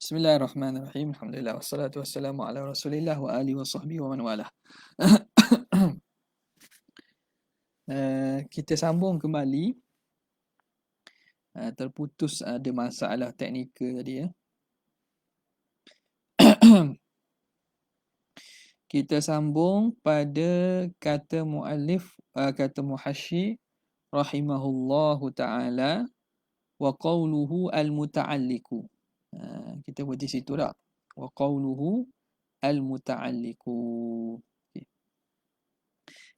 Bismillahirrahmanirrahim. Alhamdulillah wassalatu wassalamu ala Rasulillah wa alihi wa sahbihi wa man walah. Kita sambung kembali. Terputus ada masalah teknikal tadi ya. Kita sambung pada kata muallif, kata muhasyi rahimahullahu taala wa qawluhu al-muta'alliqu. Kita buat di situ tak? Wa qawluhu al-muta'alliqu. Okay.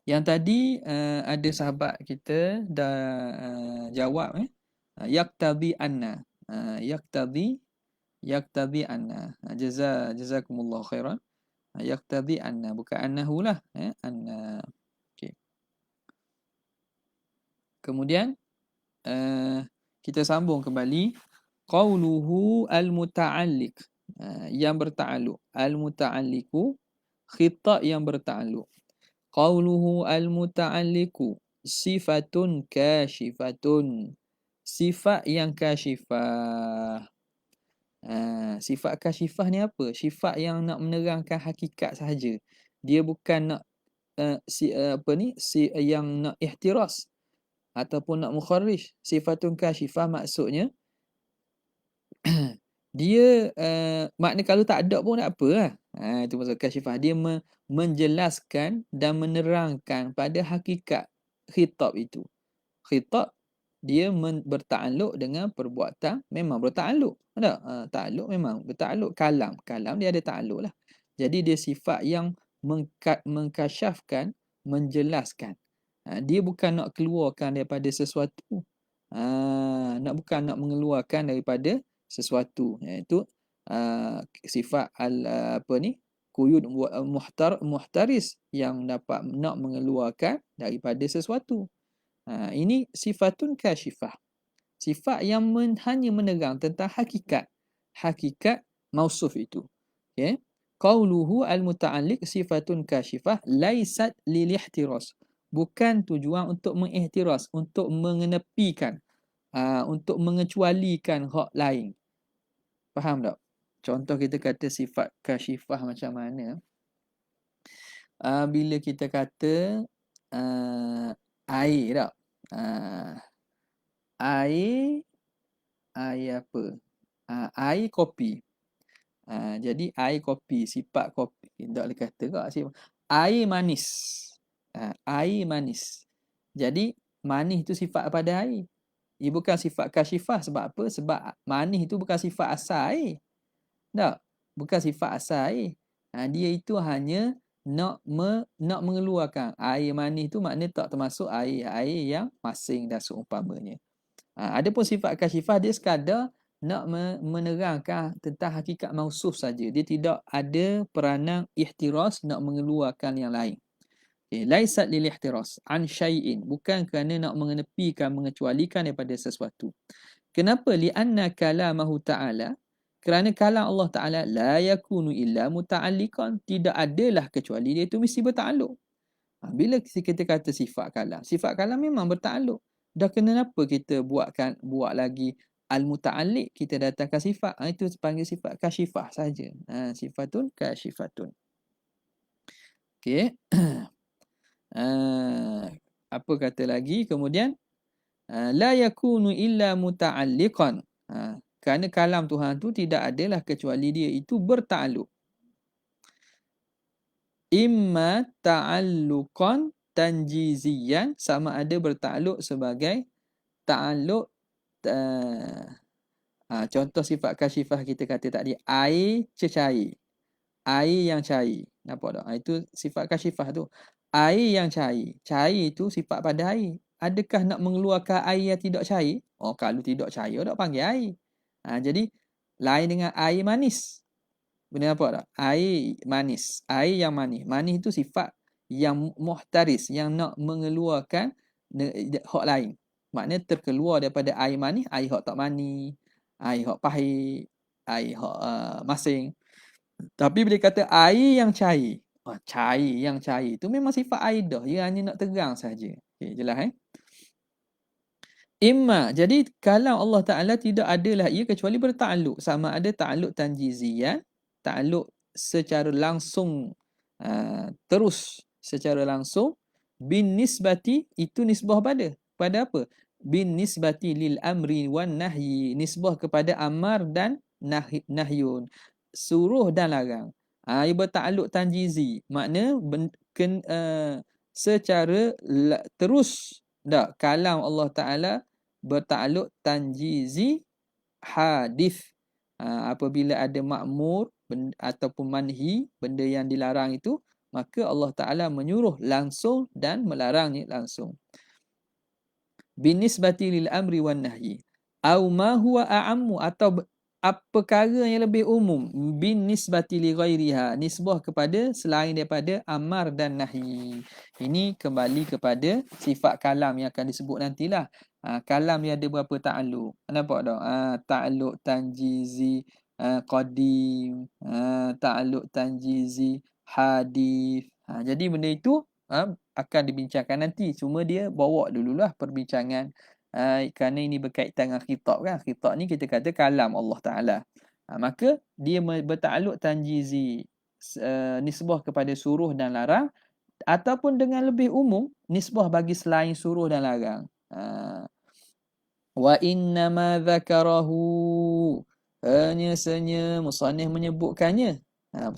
Yang tadi ada sahabat kita dah jawab yaqtadi anna. Yaqtadi anna. Jazakumullah khairan. Yaqtadi anna, bukan annahu lah, anna. Okey. Kemudian kita sambung kembali qauluhu al-muta'alliq, yang berta'alluq. Al-muta'alliqu khitab yang berta'alluq. Qauluhu al-muta'alliqu sifatun kashifatun, sifat yang kashifah. Sifat kashifah ni apa? Sifat yang nak menerangkan hakikat sahaja. Dia bukan nak yang nak ihtiras ataupun nak mukharrij. Sifatun kashifah maksudnya dia makna kalau tak ada pun tak apa lah. Itu maksud kashifah. Dia menjelaskan dan menerangkan pada hakikat khitab itu. Khitab dia bertakluk dengan perbuatan, memang bertakluk. Ada takluk memang bertakluk. Kalam dia ada takluk lah. Jadi dia sifat yang mengkasyafkan, menjelaskan. Dia bukan nak keluarkan daripada sesuatu. Bukan nak mengeluarkan daripada sesuatu. Iaitu sifat quyud muhtaris, yang dapat nak mengeluarkan daripada sesuatu. Ini sifatun kashifah. Sifat yang hanya menerang tentang hakikat mausuf itu. Okay. Qauluhu al-muta'alliq sifatun kashifah laisat lil ihtiras. Bukan tujuan untuk mengihtiras, untuk mengenepikan, untuk mengecualikan hak lain. Faham tak? Contoh kita kata sifat kashifah macam mana? Bila kita kata air tak? Air apa? Air kopi. Jadi air kopi, sifat kopi. Tak boleh kata tak sifat. Air manis. Air manis. Jadi manis itu sifat pada air. Ia bukan sifat kashifah. Sebab apa? Sebab manis itu bukan sifat asal air. Tak? Bukan sifat asal air. Dia itu hanya nak mengeluarkan. Air manis itu maknanya tak termasuk air yang masing dan seumpamanya. Adapun sifat kashifah dia sekadar nak menerangkan tentang hakikat mausuf saja. Dia tidak ada peranan ihtiras nak mengeluarkan yang lain. Laisat lil ihtiras an syai'in, bukan kerana nak mengenepikan, mengecualikan daripada sesuatu. Kenapa? Li'anna kalamahu ta'ala, kerana kalam Allah Ta'ala la yakunu illa muta'alliqan, tidak adalah kecuali dia itu mesti bertakluk. Bila kita kata sifat kalam memang bertakluk. Dah kenapa kita buat lagi al-muta'alliq, kita datangkan sifat. Itu panggil sifat kashifah saja. Sifatun kashifatun. Okey. Apa kata lagi kemudian? La yakunu illa muta'alliqan. Kerana kalam Tuhan tu tidak adalah kecuali dia itu bertakluk. Imma ta'alluqan tanjiziyan, sama ada bertakluk sebagai ta'alluq. Contoh sifat kashifah kita kata tadi, air cecair. Air yang cair. Nampak tak? Itu sifat kashifah tu. Air yang cair. Cair itu sifat pada air. Adakah nak mengeluarkan air yang tidak cair? Kalau tidak cair, tak panggil air. Jadi, lain dengan air manis. Boleh nampak tak? Air manis. Air yang manis. Manis itu sifat yang muhtaris, yang nak mengeluarkan hak lain. Maknanya terkeluar daripada air manis, air hak tak manis, air hak pahit, air hak masing. Tapi bila kata air yang cair, cair yang cair itu memang sifat air dah. Ia hanya nak terang saja. Okay, jelas Imma. Jadi kalam Allah Ta'ala tidak adalah ia kecuali bertakluk. Sama ada takluk tanjizian, takluk secara langsung, terus secara langsung. Bin nisbati, itu nisbah pada apa? Bin nisbati lil amri wan nahyi, nisbah kepada amar dan nahyun, suruh dan larang. Ia bertakluk tanjizi, makna secara terus. Tak, kalam Allah Ta'ala bertakluk tanjizi hadis. Apabila ada ma'mur ataupun manhi, benda yang dilarang itu, maka Allah Ta'ala menyuruh langsung dan melarangnya langsung. Binisbati lil amri wan nahyi. Au ma huwa a'ammu, atau perkara yang lebih umum. Binisbati li ghairiha, nisbah kepada selain daripada amar dan nahi. Ini kembali kepada sifat kalam yang akan disebut nantilah. Kalam ni ada berapa ta'alluq? Nampak tak? Ta'alluq tanjizi qadim, ta'alluq tanjizi hadith. Jadi benda itu akan dibincangkan nanti. Cuma dia bawa dululah perbincangan, kerana ini berkaitan dengan khitab kan. Khitab ni kita kata kalam Allah Ta'ala. Maka dia bertakluk tanjizi, nisbah kepada suruh dan larang, ataupun dengan lebih umum, nisbah bagi selain suruh dan larang. Wa innama dzakarahu, hanya senya musannif menyebutkannya.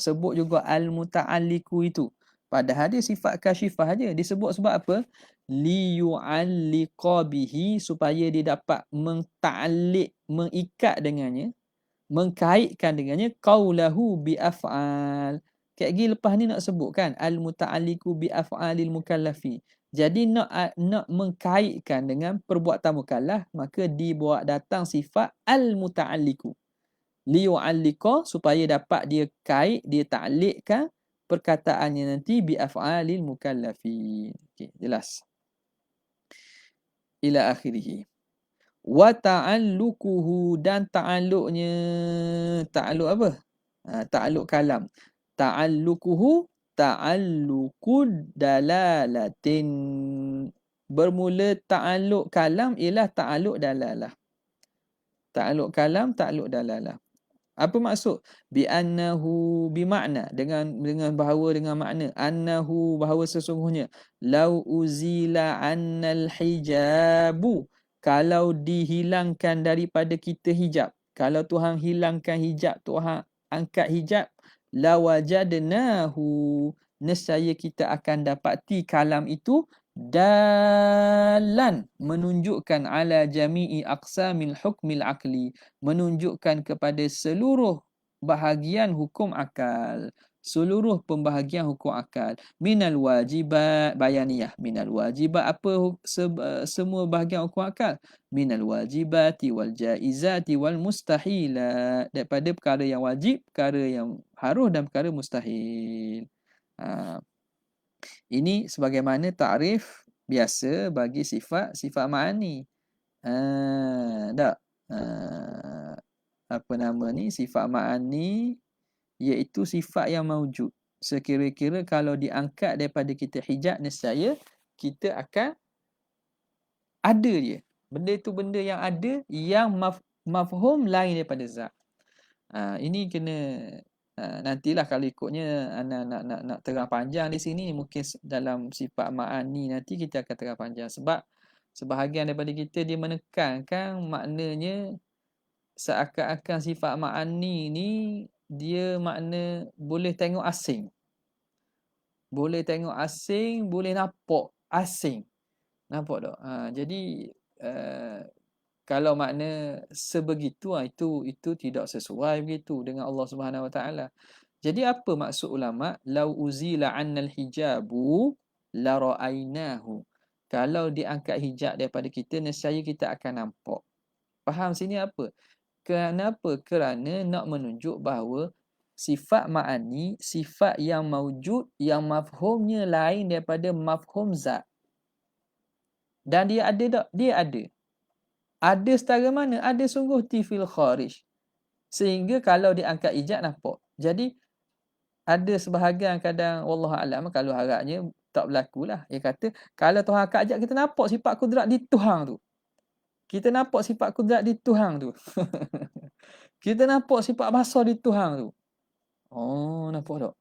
Sebut juga al-muta'alliqu itu. Padahal dia sifat kasyifah aja. Disebut sebab apa? Liyu'alliqa bihi, supaya dia dapat menta'alliq, mengikat dengannya, mengkaitkan dengannya qaulahu bi af'al. Kayak gini lepas ni nak sebut kan, al-muta'alliqu bi af'alil mukallafi. Jadi nak mengkaitkan dengan perbuatan mukallaf, maka dibuat datang sifat al-muta'alliqu. Liyu'alliqa, supaya dapat dia kait, dia ta'liqkan perkataannya nanti bi af'alil mukallafi. Okey, jelas. Ila akhirih. Wa ta'alluquhu, dan ta'alluqnya, ta'alluq apa? Ta'alluq kalam. Ta'alluquhu ta'alluqud dalalatin. Bermula ta'alluq kalam ialah ta'alluq dalalah. Ta'alluq kalam, ta'alluq dalalah. Apa maksud? Bi annahu, bi makna, dengan bahawa dengan makna annahu, bahawa sesungguhnya, lau uzila annal hijabu, kalau dihilangkan daripada kita hijab, kalau Tuhan hilangkan hijab, Tuhan angkat hijab, lawajadnahu, nescaya kita akan dapati kalam itu dalan, menunjukkan ala jami'i aqsamil hukmil aqli, menunjukkan kepada seluruh bahagian hukum akal, seluruh pembahagian hukum akal. Minal wajibat, bayaniyah, minal wajibat, apa semua bahagian hukum akal? Minal wajibati wal jaizati wal mustahilat, daripada perkara yang wajib, perkara yang harus, dan perkara mustahil. Ini sebagaimana takrif biasa bagi sifat ma'ani. Tak? Apa nama ni? Sifat ma'ani iaitu sifat yang maujud. Sekira-kira kalau diangkat daripada kita hijab, nescaya kita akan ada dia. Benda itu benda yang ada, yang mafhum lain daripada zat. Ini kena nantilah kalau ikutnya nak terang panjang di sini, mungkin dalam sifat ma'ani nanti kita akan terang panjang, sebab sebahagian daripada kita dia menekankan maknanya seakan-akan sifat ma'ani ni dia makna boleh tengok asing. Boleh tengok asing, boleh nampak asing. Nampak tak? Jadi kalau makna sebegitu, itu tidak sesuai begitu dengan Allah Subhanahu Wa Taala. Jadi apa maksud ulama? Lau uzila annal hijabu la ra'ainahu. Kalau diangkat hijab daripada kita, nescaya kita akan nampak. Faham sini apa? Kenapa? Kerana nak menunjuk bahawa sifat ma'ani, sifat yang maujud, yang mafhumnya lain daripada mafhum zat. Dan dia ada tak? Dia ada. Ada setara mana? Ada sungguh tifil kharij. Sehingga kalau diangkat hijab nampak. Jadi ada sebahagian kadang wallahualam, kalau harapnya tak berlaku lah. Dia kata kalau Tuhan angkat hijab, kita nampak sifat kudrat di Tuhan tu. Kita nampak sifat kudrat di Tuhan tu. Kita nampak sifat basar di Tuhan tu. Oh, nampak tak?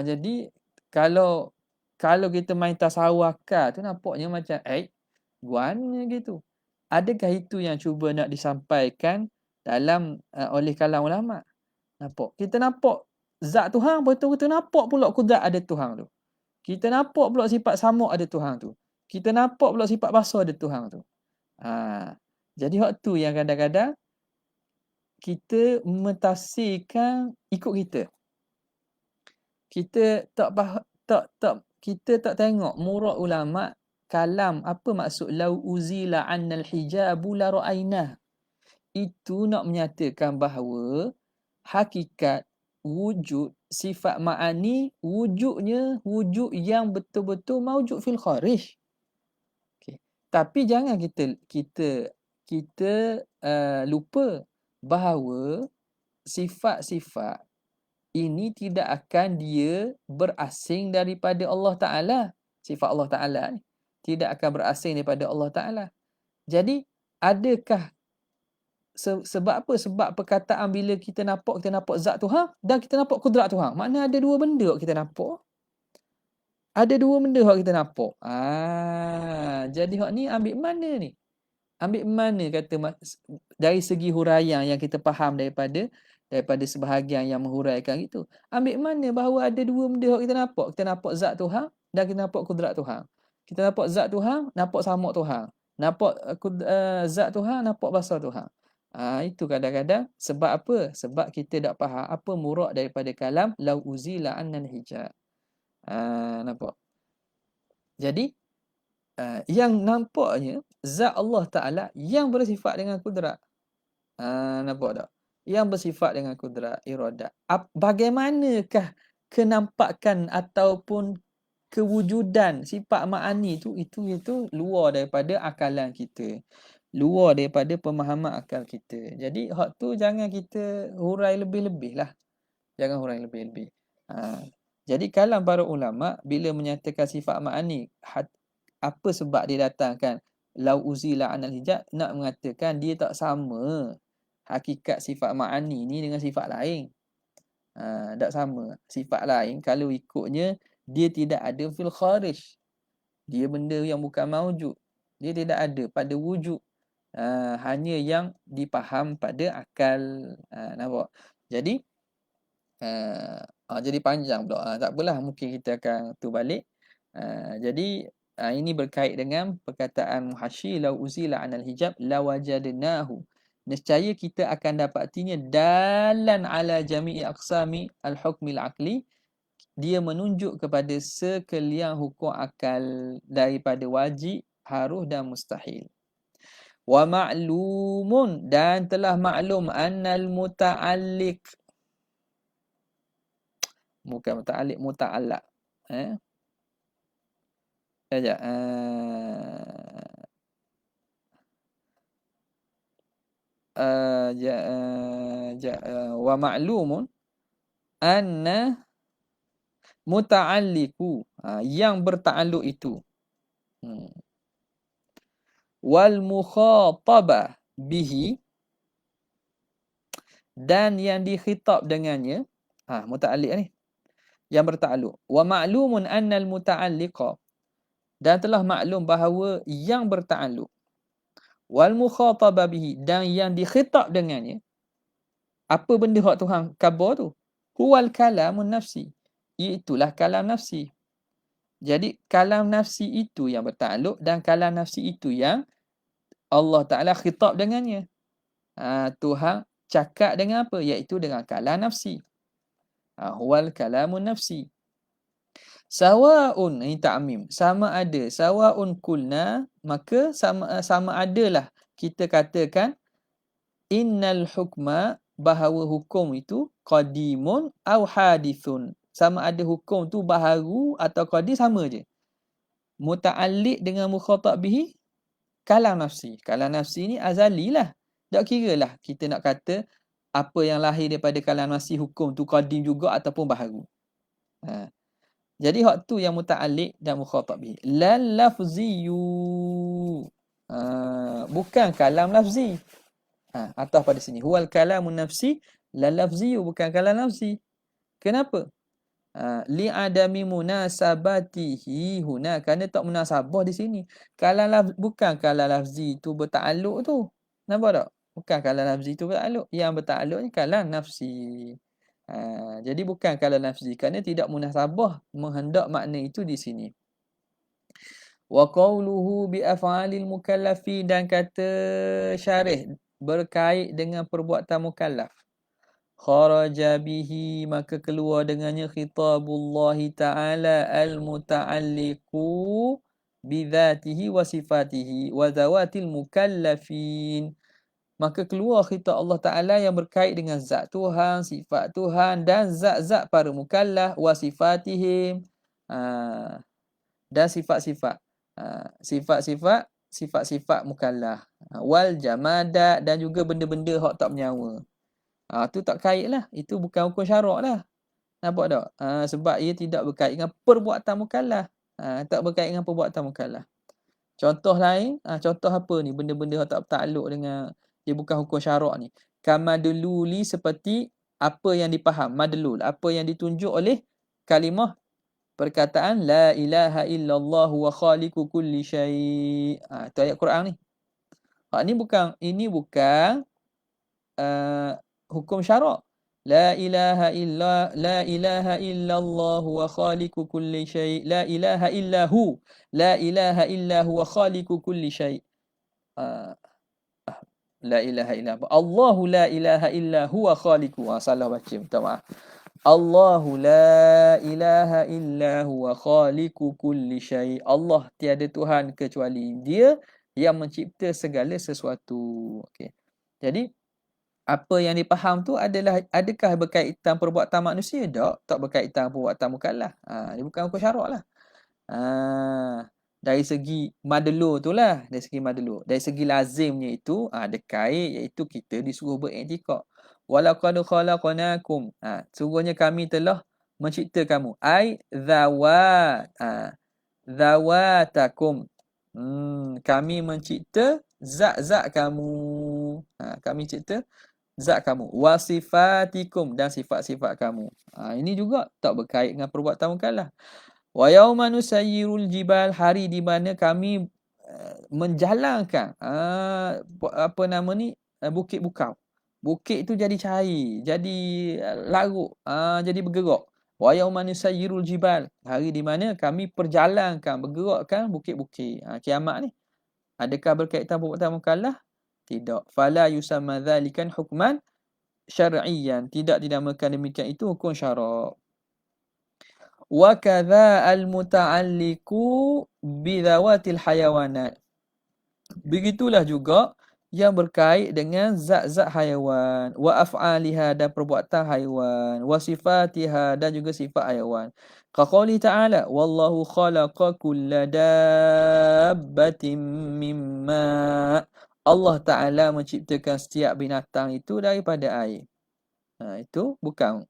Jadi kalau kalau kita main tasawuf akal tu nampaknya macam guana gitu. Adakah itu yang cuba nak disampaikan dalam oleh kalangan ulama? Nampak. Kita nampak zat Tuhan, betul-betul nampak pula kudrat ada Tuhan tu. Kita nampak pula sifat samuk ada Tuhan tu. Kita nampak pula sifat basar ada Tuhan tu. Jadi waktu yang kadang-kadang kita mentafsirkan ikut kita. Kita kita tak tengok murad ulama kalam apa maksud lau uzila annal hijabu la ra'ainah. Itu nak menyatakan bahawa hakikat wujud sifat ma'ani wujudnya wujud yang betul-betul maujud fil kharij. Okay. Tapi jangan kita lupa bahawa sifat-sifat ini tidak akan dia berasing daripada Allah Ta'ala. Sifat Allah Ta'ala ni tidak akan berasing daripada Allah Ta'ala. Jadi, adakah sebab apa? Sebab perkataan bila kita nampak zat Tuhan dan kita nampak kudrat Tuhan. Makna ada dua benda kita nampak. Ada dua benda yang kita nampak. Jadi hak ni ambil mana ni? Ambil mana kata dari segi huraian yang kita faham daripada sebahagian yang menghuraikan itu. Ambil mana bahawa ada dua benda yang kita nampak. Kita nampak zat Tuhan dan kita nampak kudrat Tuhan. Kita nampak zat Tuhan, nampak samuk Tuhan. Nampak zat Tuhan, nampak basar Tuhan. Itu kadang-kadang sebab apa? Sebab kita tak faham apa murad daripada kalam lau uzila annal hijab. Nampak? Jadi yang nampaknya zat Allah Ta'ala yang bersifat dengan kudrat. Nampak tak? Yang bersifat dengan kudrat, iradat. Bagaimanakah kenampakan ataupun kewujudan sifat ma'ani itu luar daripada akalan kita. Luar daripada pemahaman akal kita. Jadi hak tu jangan kita hurai lebih-lebih lah. Jangan hurai lebih-lebih. Jadi kalam para ulama bila menyatakan sifat ma'ani, apa sebab dia datangkan lau uzila anal hijab, nak mengatakan dia tak sama hakikat sifat ma'ani ni dengan sifat lain. Tak sama. Sifat lain kalau ikutnya dia tidak ada fil kharij. Dia benda yang bukan maujud. Dia tidak ada pada wujud. Hanya yang dipaham pada akal. Nampak? Jadi jadi panjang pula. Tak apalah, mungkin kita akan tu balik. Jadi ini berkait dengan perkataan Muhasyi lau uzila anal hijab lawajadnahu. Nescaya kita akan dapatinya dalan ala jami'i aqsami al-hukmil aqli. Dia menunjuk kepada sekalian hukum akal daripada wajib, harus dan mustahil. Wa ma'lumun, dan telah maklum annal muta'alliq, bukan muta'alliq, muta'allaq. Sekejap. Wa ma'lumun anna muta'alliqu, yang berta'alluq itu. Wal mukhatabah bihi, dan yang dikhitab dengannya. Muta'alliq ni yang berta'alluq. Wa ma'lumun annal muta'alliqa, dan telah maklum bahawa yang berta'alluq. Wal mukhatabah bihi, dan yang dikhitab dengannya. Apa benda hak Tuhan khabar tu? Huwal kalamun nafsi, iaitulah kalam nafsi. Jadi kalam nafsi itu yang berta'alluq dan kalam nafsi itu yang Allah Ta'ala khitab dengannya. Tuhan cakap dengan apa? Iaitu dengan kalam nafsi. Huwal kalamun nafsi. Sawa'un, ini ta'mim, sama ada. Sawa'un kulna, maka sama adalah kita katakan innal hukma, bahawa hukum itu qadimun au hadithun. Sama ada hukum tu baharu atau qadim, sama je. Muta'alliq dengan mukhatab bihi kalam nafsi. Kalam nafsi ni azali lah. Tak kira lah kita nak kata apa yang lahir daripada kalam nafsi hukum tu qadim juga ataupun baharu. Jadi hak tu yang muta'alliq dan mukhatab bihi. Lal lafziyu. Bukan kalam lafzi. Ataf pada sini. Huwal kalamun nafsi la lafzi, bukan kalam lafzi. Kenapa? Li'adami munasabatihi huna, kerana tak munasabah di sini. Bukan kalam lafzi tu bertakluk tu. Nampak tak? Bukan kalam lafzi tu bertakluk. Yang bertakluk ni kalam nafsi. Jadi bukan kalam nafsi, kerana tidak munasabah menghendak makna itu di sini. Wa qawluhu bi af'alil mukallafi, dan kata syarih berkait dengan perbuatan mukallaf. Kharaja bihi, maka keluar dengannya khitabullah ta'ala al-muta'alliqu bidhatihi wa sifatihi wa zawatil mukallafin. Maka keluar khitab Allah Ta'ala yang berkait dengan zat Tuhan, sifat Tuhan dan zat-zat para mukallaf, wa sifatihim, dan sifat-sifat. Sifat-sifat mukallaf. Wal jamadat, dan juga benda-benda hak tak bernyawa. Tu tak kait lah. Itu bukan hukum syarak lah. Nampak tak? Sebab ia tidak berkait dengan perbuatan mukallaf. Tak berkait dengan perbuatan mukallaf. Contoh lain, contoh apa ni? Benda-benda yang tak bertakluk dengan, dia bukan hukum syarak ni. Kamadluli, seperti apa yang dipaham. Madlul, apa yang ditunjuk oleh kalimah perkataan la ilaha illallah wa khaliqu kulli syai'. Itu ayat Quran ni. Ini bukan hukum syarak. La ilaha illallah wa khaliqu kulli syai'. La ilaha illahu. La ilaha illahu wa khaliqu kulli syai'. La ilaha illallah. Allahu la ilaha illa huwa khaliqu. Salah baca, minta maaf. Allahu la ilaha illa huwa khaliqu kulli syai'. Allah tiada Tuhan kecuali Dia yang mencipta segala sesuatu. Okey. Jadi apa yang dipaham tu adakah berkaitan perbuatan manusia? Tak berkaitan perbuatan mukallaf. Dia bukan hukum syarak lah. Dari segi madlul tu lah. Dari segi lazimnya itu, ada kait, iaitu kita disuruh beriktikad. Walaqad khalaqnakum. Sungguhnya kami telah mencipta kamu. Ai zawatakum. Kami mencipta zat-zat kamu. Kami cipta zat kamu. Wasifatikum, dan sifat-sifat kamu. Ini juga tak berkait dengan perbuatan mukallaf. Wa yauma nusayyirul jibal, hari di mana kami menjalankan bukit bukau. Bukit itu jadi cair, jadi larut, jadi bergerak. Wa yauma nusayyirul jibal, hari di mana kami perjalankan, bergerakkan bukit-bukit. Kiamat ni adakah berkaitan perbuatan mukallaf? Tidak. Fala yusamma dzalikan hukman syar'iyyan, tidak dinamakan demikian itu hukum syarak. Wa kadza al-muta'alliqu bi dzawatil hayawanat. Begitulah juga yang berkait dengan zat-zat haiwan, wa af'aliha, dan perbuatan haiwan, wa sifatiha, dan juga sifat haiwan. Qaqouli ta'ala, wallahu khalaqa kulla dabbatin mimma. Allah Ta'ala menciptakan setiap binatang itu daripada air. Itu bukan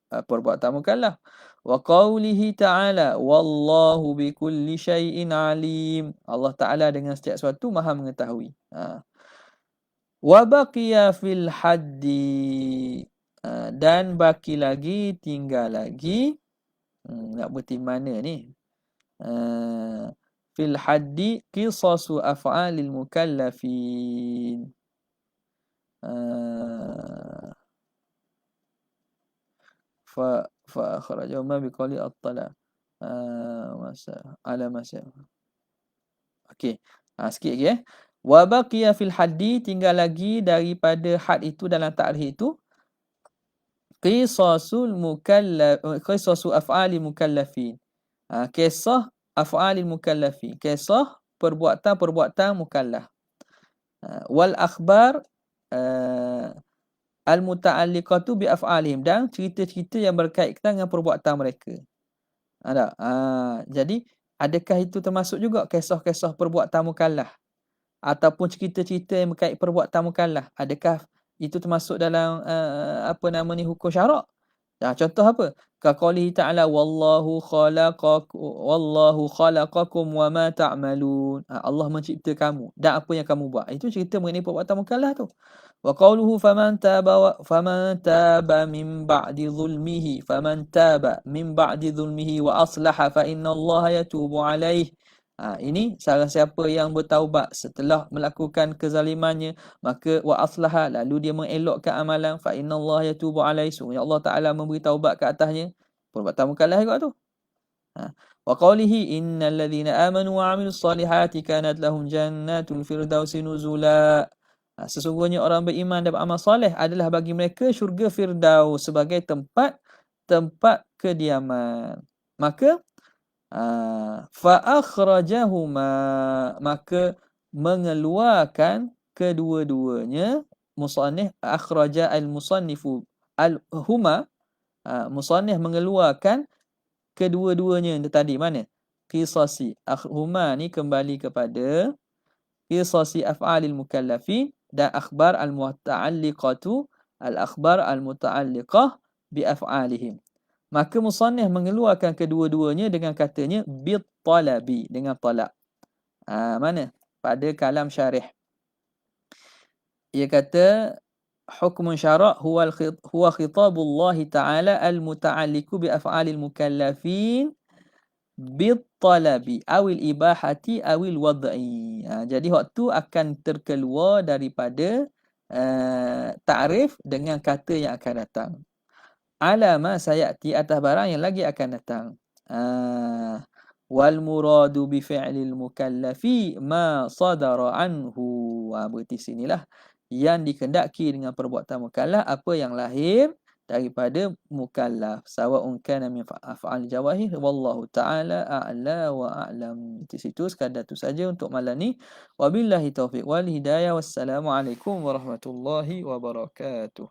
perbuatan mukallaf. Wa qawlihi ta'ala, wallahu bikulli syai'in alim. Allah Ta'ala dengan setiap sesuatu maha mengetahui. Wa baqiya fil haddi. Dan baki lagi, tinggal lagi. Nak berhenti mana ni? Fil haddi qisasu af'alil mukallafin. Fa akhrajahu ma biqali at-tala. Masa. Okey. Sikit lagi Wa baqiya fil haddi, tinggal lagi daripada had itu dalam ta'rif itu, qisasu af'alil mukallafin. Kisah af'alil mukallafin. Kisah perbuatan mukallaf. Wal akhbar al-muta'alliqatu bi af'alihim, dan cerita-cerita yang berkaitan dengan perbuatan mereka. Ada. Jadi adakah itu termasuk juga kisah-kisah perbuatan mukallaf ataupun cerita-cerita yang berkait perbuatan mukallaf? Adakah itu termasuk dalam hukum syarak? Contoh apa? Kaqaulihi ta'ala wallahu khalaqakum wa ma ta'malun. Allah mencipta kamu dan apa yang kamu buat. Itu cerita mengenai perbuatan mukallaf tu. Wa qauluhu faman taba min ba'di zulmihi wa aslaha fa innallaha yatubu alaihi. Ini salah siapa yang bertaubat setelah melakukan kezalimannya, maka wa aslaha, lalu dia mengelokkan amalan, fa innallaha yatubu alaihi, sungguhnya Allah Taala memberi taubat ke atasnya. Perbuatan mukallaf juga tu. Wa qawlihi innal ladzina amanu wa 'amilus solihati kanat lahum jannatul firdausi nuzula. Sesungguhnya orang beriman dan beramal soleh adalah bagi mereka syurga Firdaus sebagai tempat kediaman. Maka fa akhrajahuma, maka mengeluarkan kedua-duanya. Musannif akhraja al-musannifu al-huma, musannif mengeluarkan kedua-duanya tadi mana? Qisasi. Huma ni kembali kepada qisasi af'alil mukallafin dan akhbar al-muta'alliqatu, al-akhbar al-muta'alliqah bi af'alihim. Maka musannif mengeluarkan kedua-duanya dengan katanya bit talabi, dengan talab. Mana? Pada kalam syarih. Ia kata hukmun syara' huwa khitabullah ta'ala al-muta'alliqu bi af'alil mukallafin bit talabi awil ibahati awil wad'i. Jadi waktu akan terkeluar daripada ta'rif dengan kata yang akan datang. Alama sayati, atas barang yang lagi akan datang. Wal muradu bi fi'lil mukallafi ma sadara anhu. Berarti sinilah yang dikendaki dengan perbuatan mukallaf apa yang lahir daripada mukallaf, sawa'un kana min af'al jawahir, wallahu ta'ala a'la wa a'lam. Di situ sekadar tu saja untuk malam ni. Wabillahi taufiq wal hidayah. Wassalamualaikum warahmatullahi wabarakatuh.